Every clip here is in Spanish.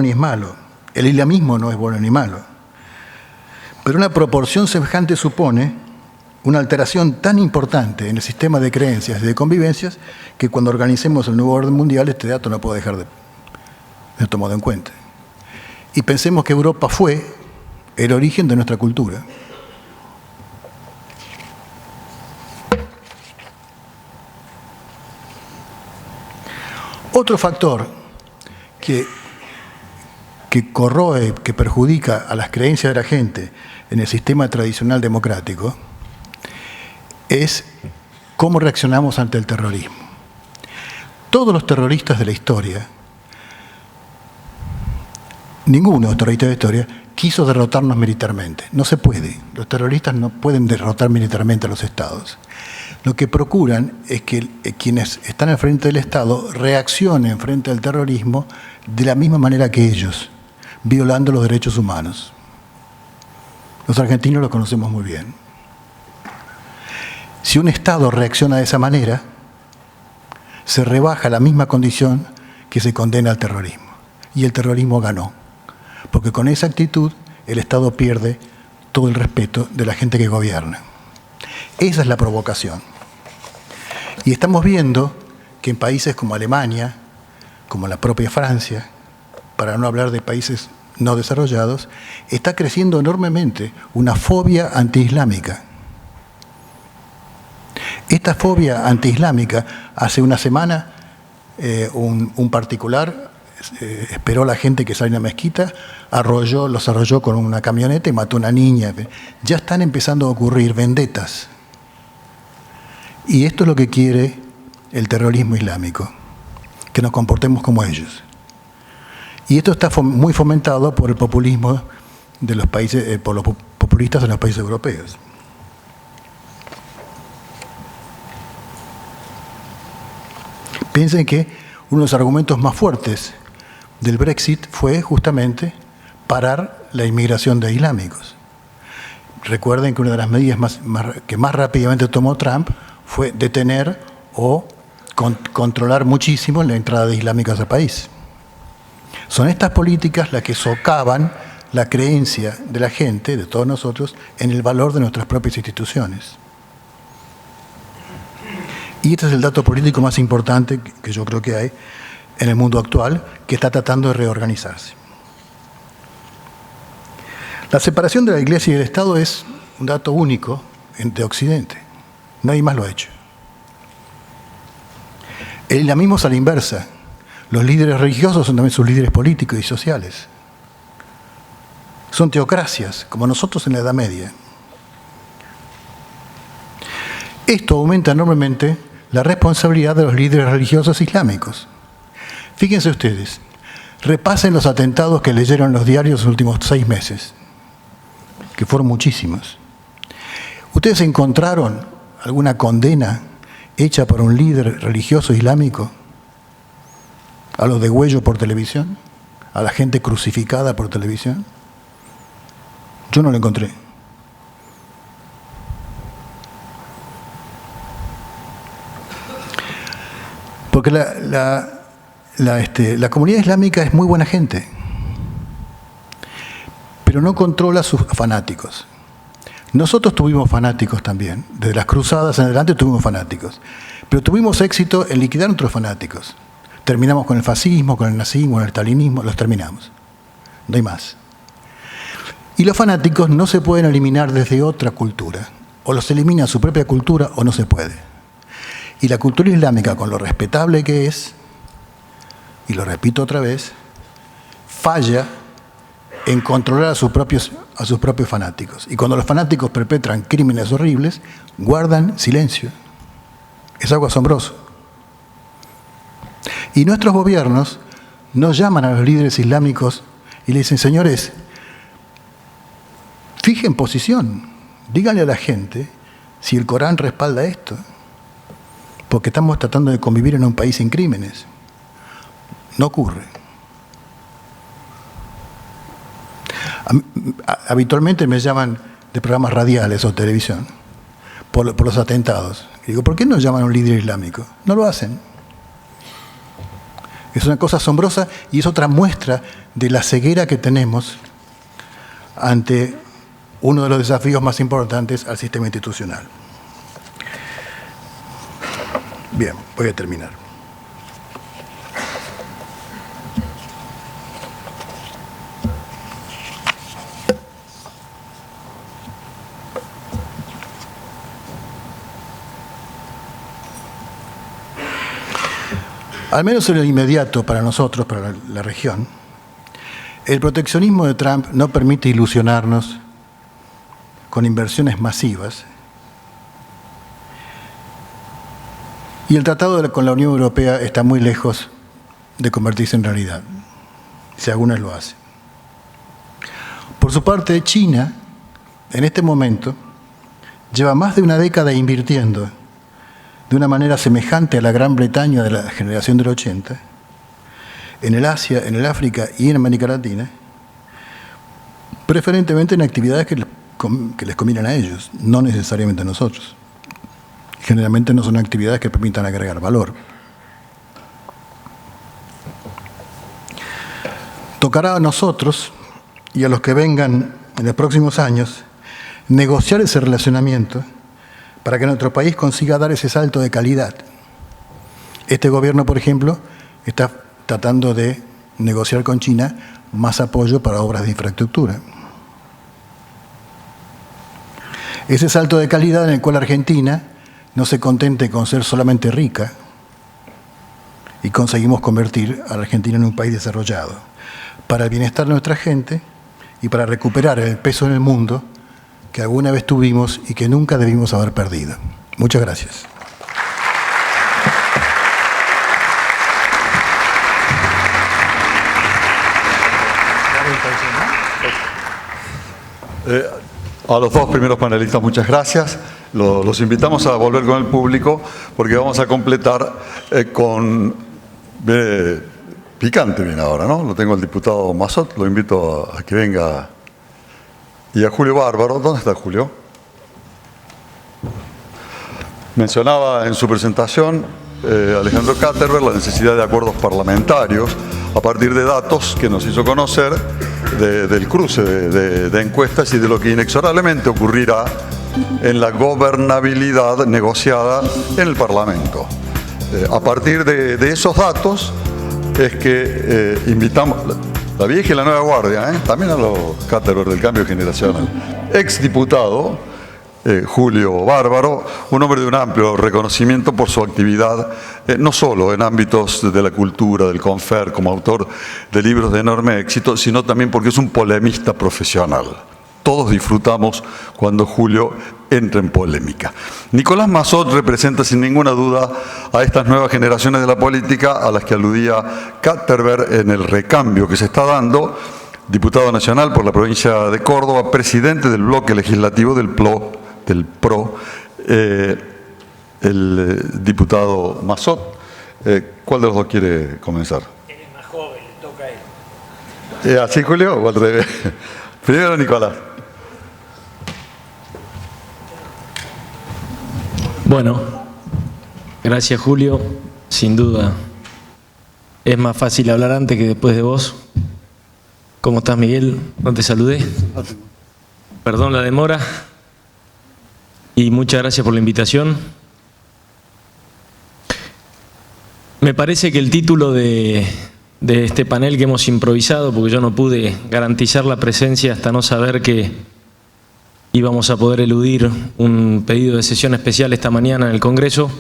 ni es malo. El islamismo no es bueno ni malo. Pero una proporción semejante supone una alteración tan importante en el sistema de creencias y de convivencias que cuando organicemos el nuevo orden mundial este dato no puede dejar de ser tomado en cuenta. Y pensemos que Europa fue el origen de nuestra cultura. Otro factor que corroe, que perjudica a las creencias de la gente en el sistema tradicional democrático es cómo reaccionamos ante el terrorismo. Todos los terroristas de la historia, ninguno de los terroristas de la historia quiso derrotarnos militarmente. No se puede. Los terroristas no pueden derrotar militarmente a los estados. Lo que procuran es que quienes están al frente del Estado reaccionen frente al terrorismo de la misma manera que ellos, violando los derechos humanos. Los argentinos lo conocemos muy bien. Si un Estado reacciona de esa manera, se rebaja la misma condición que se condena al terrorismo. Y el terrorismo ganó. Porque con esa actitud el Estado pierde todo el respeto de la gente que gobierna. Esa es la provocación. Y estamos viendo que en países como Alemania, como la propia Francia, para no hablar de países no desarrollados, está creciendo enormemente una fobia antiislámica. Esta fobia antiislámica, hace una semana, un particular esperó a la gente que salió a la mezquita, los arrolló con una camioneta y mató a una niña. Ya están empezando a ocurrir vendetas. Y esto es lo que quiere el terrorismo islámico, que nos comportemos como ellos. Y esto está muy fomentado por el populismo de los países, por los populistas de los países europeos. Piensen que uno de los argumentos más fuertes del Brexit fue justamente parar la inmigración de islámicos. Recuerden que una de las medidas que más rápidamente tomó Trump fue detener o controlar muchísimo la entrada de islámicos al país. Son estas políticas las que socavan la creencia de la gente, de todos nosotros, en el valor de nuestras propias instituciones. Y este es el dato político más importante que yo creo que hay en el mundo actual, que está tratando de reorganizarse. La separación de la Iglesia y del Estado es un dato único de Occidente. Nadie más lo ha hecho. El islamismo es a la inversa. Los líderes religiosos son también sus líderes políticos y sociales. Son teocracias, como nosotros en la Edad Media. Esto aumenta enormemente la responsabilidad de los líderes religiosos islámicos. Fíjense ustedes, repasen los atentados que leyeron en los diarios los últimos 6 meses, que fueron muchísimos. ¿Ustedes encontraron alguna condena hecha por un líder religioso islámico a los degüellos por televisión? ¿A la gente crucificada por televisión? Yo no lo encontré. Porque la comunidad islámica es muy buena gente, pero no controla a sus fanáticos. Nosotros tuvimos fanáticos también, desde las cruzadas en adelante tuvimos fanáticos, pero tuvimos éxito en liquidar a nuestros fanáticos. Terminamos con el fascismo, con el nazismo, con el stalinismo, los terminamos. No hay más. Y los fanáticos no se pueden eliminar desde otra cultura. O los elimina su propia cultura o no se puede. Y la cultura islámica, con lo respetable que es, y lo repito otra vez, falla en controlar a sus propios fanáticos. Y cuando los fanáticos perpetran crímenes horribles, guardan silencio. Es algo asombroso. Y nuestros gobiernos nos llaman a los líderes islámicos y le dicen, señores, fijen posición, díganle a la gente si el Corán respalda esto, porque estamos tratando de convivir en un país sin crímenes. No ocurre. Habitualmente me llaman de programas radiales o televisión por los atentados. Y digo, ¿por qué no llaman a un líder islámico? No lo hacen. Es una cosa asombrosa y es otra muestra de la ceguera que tenemos ante uno de los desafíos más importantes al sistema institucional. Bien, voy a terminar. Al menos en lo inmediato para nosotros, para la región, el proteccionismo de Trump no permite ilusionarnos con inversiones masivas y el tratado con la Unión Europea está muy lejos de convertirse en realidad, si algunas lo hacen. Por su parte, China, en este momento, lleva más de una década invirtiendo de una manera semejante a la Gran Bretaña de la generación del 80, en el Asia, en el África y en América Latina, preferentemente en actividades que les convienen a ellos, no necesariamente a nosotros. Generalmente no son actividades que permitan agregar valor. Tocará a nosotros y a los que vengan en los próximos años negociar ese relacionamiento para que nuestro país consiga dar ese salto de calidad. Este gobierno, por ejemplo, está tratando de negociar con China más apoyo para obras de infraestructura. Ese salto de calidad en el cual Argentina no se contente con ser solamente rica y conseguimos convertir a la Argentina en un país desarrollado, para el bienestar de nuestra gente y para recuperar el peso en el mundo que alguna vez tuvimos y que nunca debimos haber perdido. Muchas gracias. A los dos primeros panelistas, muchas gracias. Los invitamos a volver con el público porque vamos a completar con... picante viene ahora, ¿no? Lo tengo el diputado Massot, lo invito a que venga. Y a Julio Bárbaro. ¿Dónde está Julio? Mencionaba en su presentación Alejandro Katterberg la necesidad de acuerdos parlamentarios a partir de datos que nos hizo conocer del cruce de encuestas y de lo que inexorablemente ocurrirá en la gobernabilidad negociada en el Parlamento. A partir de esos datos es que invitamos la vieja y la nueva guardia, también a los Katterberg del cambio generacional. Exdiputado Julio Bárbaro, un hombre de un amplio reconocimiento por su actividad, no solo en ámbitos de la cultura, del Confer, como autor de libros de enorme éxito, sino también porque es un polemista profesional. Todos disfrutamos cuando Julio entra en polémica. Nicolás Massot representa sin ninguna duda a estas nuevas generaciones de la política a las que aludía Katterberg en el recambio que se está dando, diputado nacional por la provincia de Córdoba, presidente del bloque legislativo del PRO, el diputado Massot. ¿Cuál de los dos quiere comenzar? Él es más joven, le toca a él. ¿Así, Julio? ¿O al revés? Primero Nicolás. Bueno, gracias Julio. Sin duda es más fácil hablar antes que después de vos. ¿Cómo estás, Miguel? No te saludé. Perdón la demora. Y muchas gracias por la invitación. Me parece que el título de este panel que hemos improvisado, porque yo no pude garantizar la presencia hasta no saber que íbamos a poder eludir un pedido de sesión especial esta mañana en el Congreso,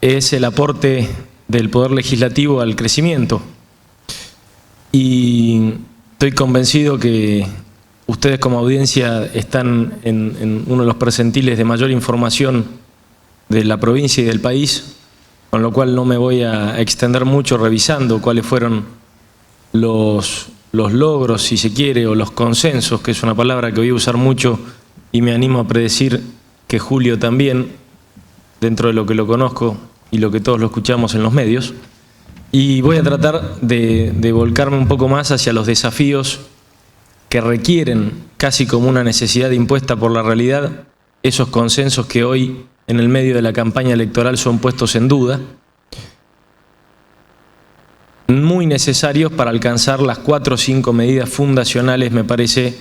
es el aporte del Poder Legislativo al crecimiento. Y estoy convencido que ustedes como audiencia están en uno de los percentiles de mayor información de la provincia y del país, con lo cual no me voy a extender mucho revisando cuáles fueron los logros, si se quiere, o los consensos, que es una palabra que voy a usar mucho y me animo a predecir que Julio también, dentro de lo que lo conozco y lo que todos lo escuchamos en los medios. Y voy a tratar de volcarme un poco más hacia los desafíos que requieren, casi como una necesidad impuesta por la realidad, esos consensos que hoy, en el medio de la campaña electoral, son puestos en duda. muy necesarios para alcanzar las 4 o 5 medidas fundacionales, me parece,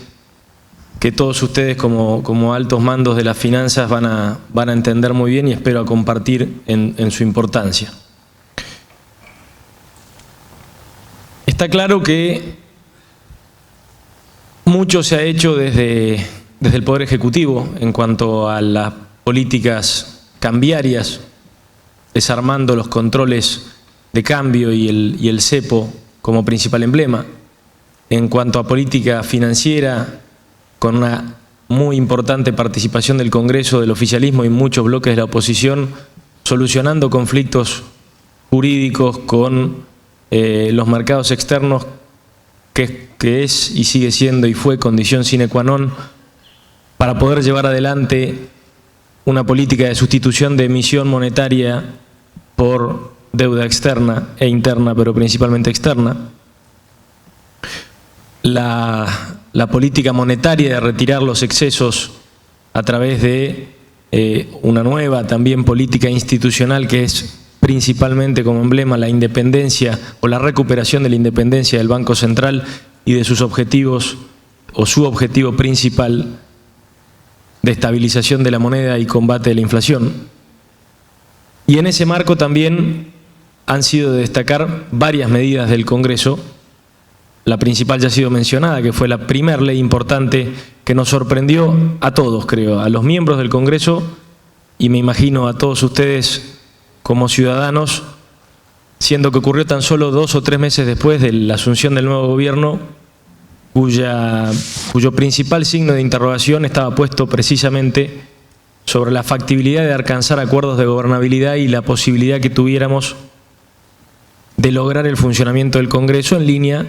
que todos ustedes como altos mandos de las finanzas van a entender muy bien y espero a compartir en su importancia. Está claro que mucho se ha hecho desde el Poder Ejecutivo en cuanto a las políticas cambiarias, desarmando los controles de cambio y el cepo como principal emblema. En cuanto a política financiera, con una muy importante participación del Congreso, del oficialismo y muchos bloques de la oposición, solucionando conflictos jurídicos con los mercados externos, que es y sigue siendo y fue condición sine qua non para poder llevar adelante una política de sustitución de emisión monetaria por deuda externa e interna, pero principalmente externa. La política monetaria de retirar los excesos a través de una nueva también política institucional que es principalmente como emblema la independencia o la recuperación de la independencia del Banco Central y de sus objetivos o su objetivo principal de estabilización de la moneda y combate de la inflación. Y en ese marco también han sido de destacar varias medidas del Congreso. La principal ya ha sido mencionada, que fue la primer ley importante que nos sorprendió a todos, creo, a los miembros del Congreso y me imagino a todos ustedes como ciudadanos, siendo que ocurrió tan solo 2 o 3 meses después de la asunción del nuevo gobierno, cuyo principal signo de interrogación estaba puesto precisamente sobre la factibilidad de alcanzar acuerdos de gobernabilidad y la posibilidad que tuviéramos de lograr el funcionamiento del Congreso en línea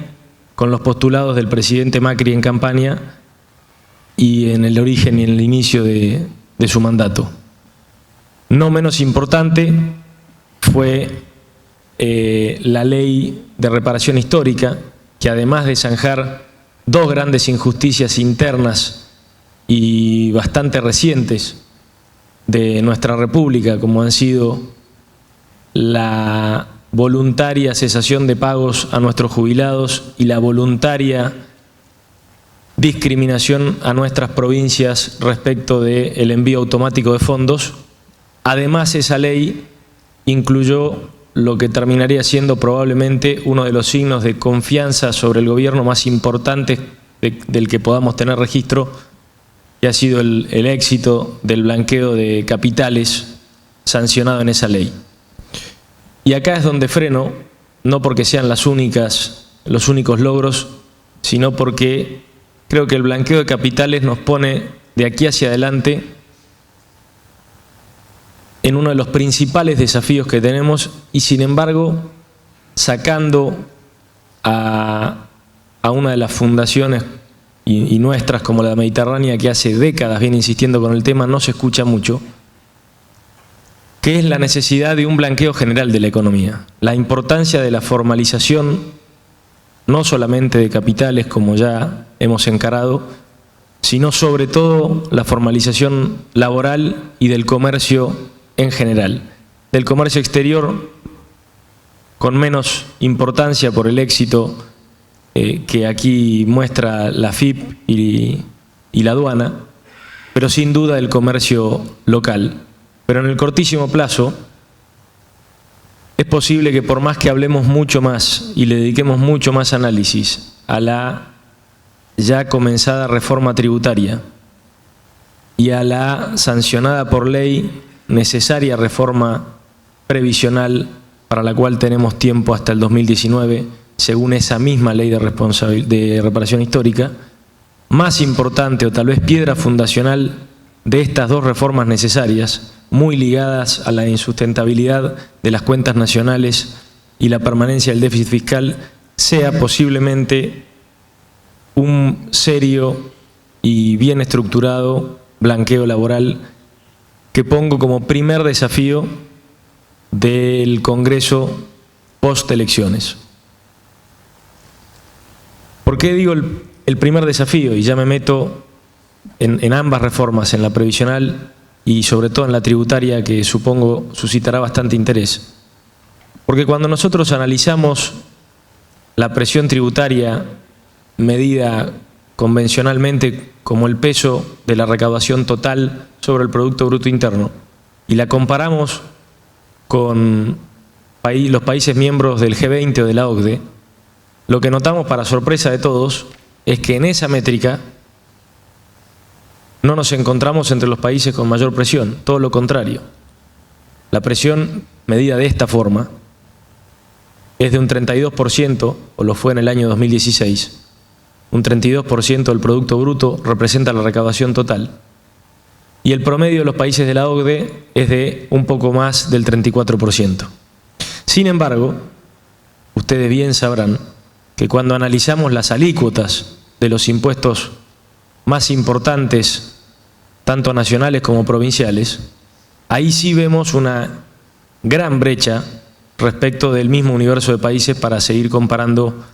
con los postulados del presidente Macri en campaña y en el origen y en el inicio de su mandato. No menos importante fue la ley de reparación histórica, que además de zanjar 2 grandes injusticias internas y bastante recientes de nuestra República, como han sido la voluntaria cesación de pagos a nuestros jubilados y la voluntaria discriminación a nuestras provincias respecto del envío automático de fondos. Además, esa ley incluyó lo que terminaría siendo probablemente uno de los signos de confianza sobre el gobierno más importantes del que podamos tener registro, que ha sido el éxito del blanqueo de capitales sancionado en esa ley. Y acá es donde freno, no porque sean los únicos logros, sino porque creo que el blanqueo de capitales nos pone de aquí hacia adelante en uno de los principales desafíos que tenemos y, sin embargo, sacando a una de las fundaciones y nuestras como la Mediterránea, que hace décadas viene insistiendo con el tema, no se escucha mucho, que es la necesidad de un blanqueo general de la economía, la importancia de la formalización, no solamente de capitales como ya hemos encarado, sino sobre todo la formalización laboral y del comercio en general. Del comercio exterior con menos importancia por el éxito que aquí muestra la FIP y la aduana, pero sin duda el comercio local. Pero en el cortísimo plazo es posible que por más que hablemos mucho más y le dediquemos mucho más análisis a la ya comenzada reforma tributaria y a la sancionada por ley necesaria reforma previsional para la cual tenemos tiempo hasta el 2019, según esa misma ley de reparación histórica, más importante o tal vez piedra fundacional de estas 2 reformas necesarias, muy ligadas a la insustentabilidad de las cuentas nacionales y la permanencia del déficit fiscal, sea posiblemente un serio y bien estructurado blanqueo laboral que pongo como primer desafío del Congreso post-elecciones. ¿Por qué digo el primer desafío? Y ya me meto en ambas reformas, en la previsional y sobre todo en la tributaria, que supongo suscitará bastante interés. Porque cuando nosotros analizamos la presión tributaria medida convencionalmente como el peso de la recaudación total sobre el Producto Bruto Interno y la comparamos con los países miembros del G20 o de la OCDE, lo que notamos, para sorpresa de todos, es que en esa métrica no nos encontramos entre los países con mayor presión, todo lo contrario. La presión medida de esta forma es de un 32%, o lo fue en el año 2016, un 32% del Producto Bruto representa la recaudación total, y el promedio de los países de la OCDE es de un poco más del 34%. Sin embargo, ustedes bien sabrán que cuando analizamos las alícuotas de los impuestos más importantes, tanto nacionales como provinciales, ahí sí vemos una gran brecha respecto del mismo universo de países para seguir comparando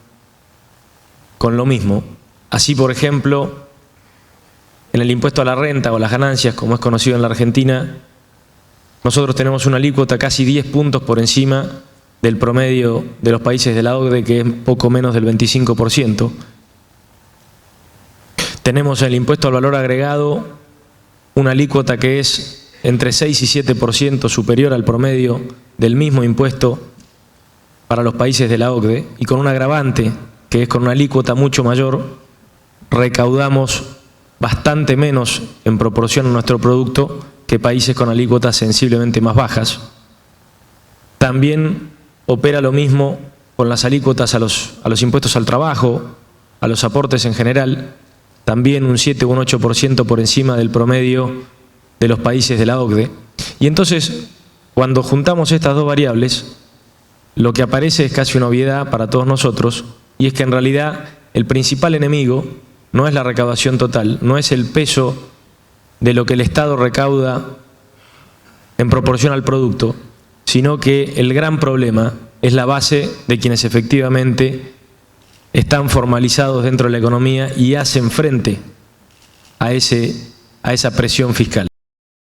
con lo mismo. Así, por ejemplo, en el impuesto a la renta o a las ganancias, como es conocido en la Argentina, nosotros tenemos una alícuota casi 10 puntos por encima del promedio de los países de la OCDE, que es poco menos del 25%. Tenemos el impuesto al valor agregado, una alícuota que es entre 6 y 7% superior al promedio del mismo impuesto para los países de la OCDE, y con un agravante, que es con una alícuota mucho mayor, recaudamos bastante menos en proporción a nuestro producto que países con alícuotas sensiblemente más bajas. También opera lo mismo con las alícuotas a los impuestos al trabajo, a los aportes en general, también un 7 o un 8% por encima del promedio de los países de la OCDE. Y entonces, cuando juntamos estas dos variables, lo que aparece es casi una obviedad para todos nosotros, y es que en realidad el principal enemigo no es la recaudación total, no es el peso de lo que el Estado recauda en proporción al producto, sino que el gran problema es la base de quienes efectivamente están formalizados dentro de la economía y hacen frente a esa presión fiscal.